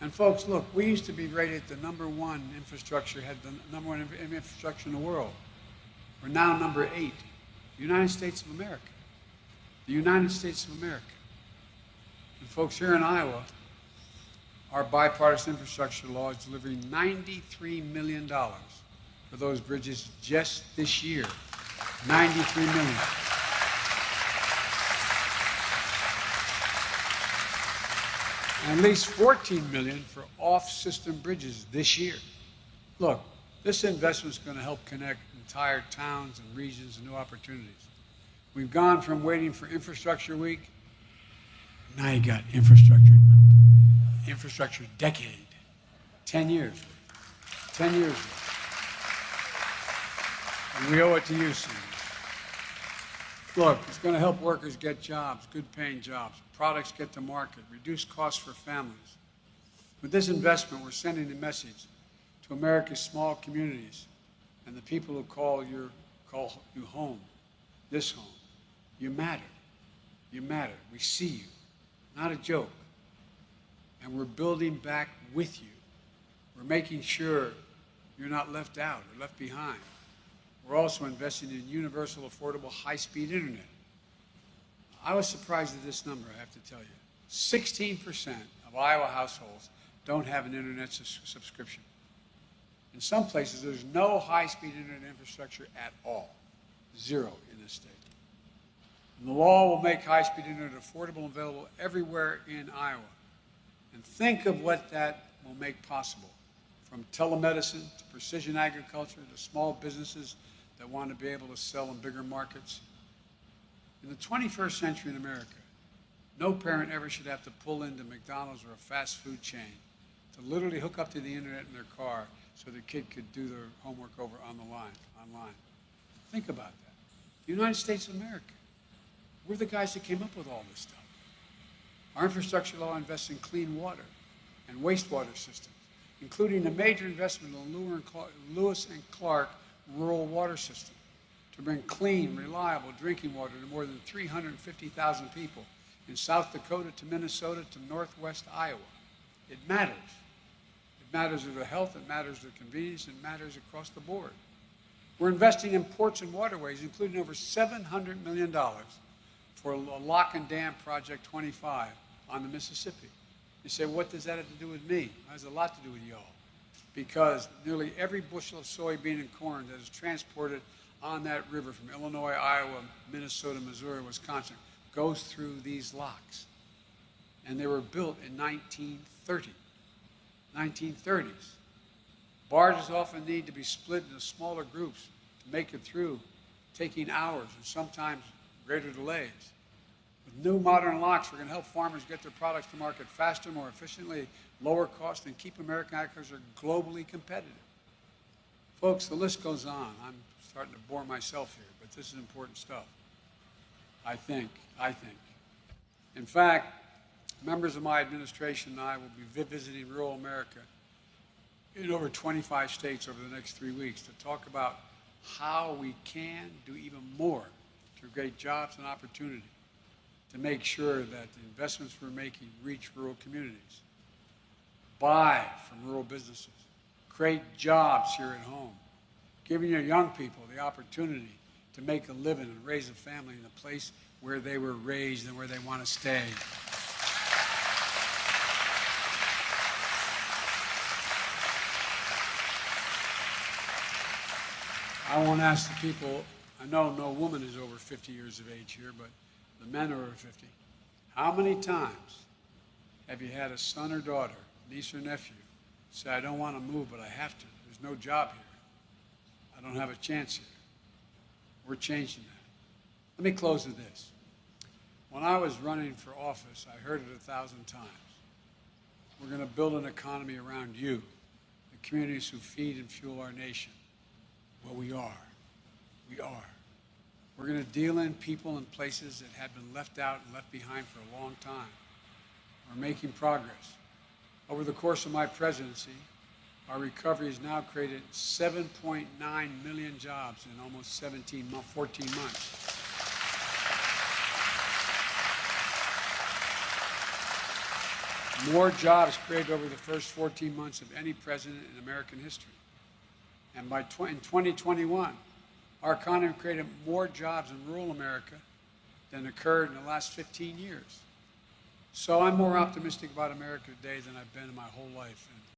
And folks, look, we used to be rated the number one infrastructure, had the number one infrastructure in the world. We're now number 8, the United States of America. The United States of America. And folks, here in Iowa, our bipartisan infrastructure law is delivering $93 million for those bridges just this year. $93 million. And at least $14 million for off-system bridges this year. Look, this investment is going to help connect entire towns and regions and new opportunities. We've gone from waiting for Infrastructure Week, now you got infrastructure decade, 10 years, 10 years. And we owe it to you, seniors. Look, it's going to help workers get jobs, good paying jobs, products get to market, reduce costs for families. With this investment, we're sending a message to America's small communities and the people who call you home, this home. You matter. You matter. We see you. Not a joke. And we're building back with you. We're making sure you're not left out or left behind. We're also investing in universal, affordable, high-speed internet. I was surprised at this number, I have to tell you. 16% of Iowa households don't have an internet subscription. In some places, there's no high-speed internet infrastructure at all. 0 in this state. And the law will make high-speed internet affordable and available everywhere in Iowa. And think of what that will make possible, from telemedicine to precision agriculture to small businesses that want to be able to sell in bigger markets. In the 21st century in America, no parent ever should have to pull into McDonald's or a fast food chain to literally hook up to the internet in their car so their kid could do their homework over online. Think about that. The United States of America. We're the guys that came up with all this stuff. Our infrastructure law invests in clean water and wastewater systems, including a major investment in the Lewis and Clark rural water system to bring clean, reliable drinking water to more than 350,000 people in South Dakota to Minnesota to northwest Iowa. It matters. It matters to the health, it matters to convenience, it matters across the board. We're investing in ports and waterways, including over $700 million for a lock and dam project 25 on the Mississippi. You say, what does that have to do with me? It has a lot to do with y'all. Because nearly every bushel of soybean and corn that is transported on that river from Illinois, Iowa, Minnesota, Missouri, Wisconsin goes through these locks. And they were built in 1930s. Barges often need to be split into smaller groups to make it through, taking hours and sometimes greater delays. With new modern locks, we're going to help farmers get their products to market faster, more efficiently, lower cost, and keep American agriculture globally competitive. Folks, the list goes on. I'm starting to bore myself here, but this is important stuff. I think. In fact, members of my administration and I will be visiting rural America in over 25 states over the next 3 weeks to talk about how we can do even more to create jobs and opportunity, to make sure that the investments we're making reach rural communities, buy from rural businesses, create jobs here at home, giving your young people the opportunity to make a living and raise a family in a place where they were raised and where they want to stay. I won't ask the people, I know no woman is over 50 years of age here, but the men are over 50. How many times have you had a son or daughter, niece or nephew, say, I don't want to move, but I have to. There's no job here. I don't have a chance here. We're changing that. Let me close with this. When I was running for office, I heard it 1,000 times. We're going to build an economy around you, the communities who feed and fuel our nation. Well, we are. We are. We're going to deal in people and places that have been left out and left behind for a long time. We're making progress. Over the course of my presidency, our recovery has now created 7.9 million jobs in almost 14 months. more jobs created over the first 14 months of any president in American history. And in 2021, our economy created more jobs in rural America than occurred in the last 15 years. So I'm more optimistic about America today than I've been in my whole life.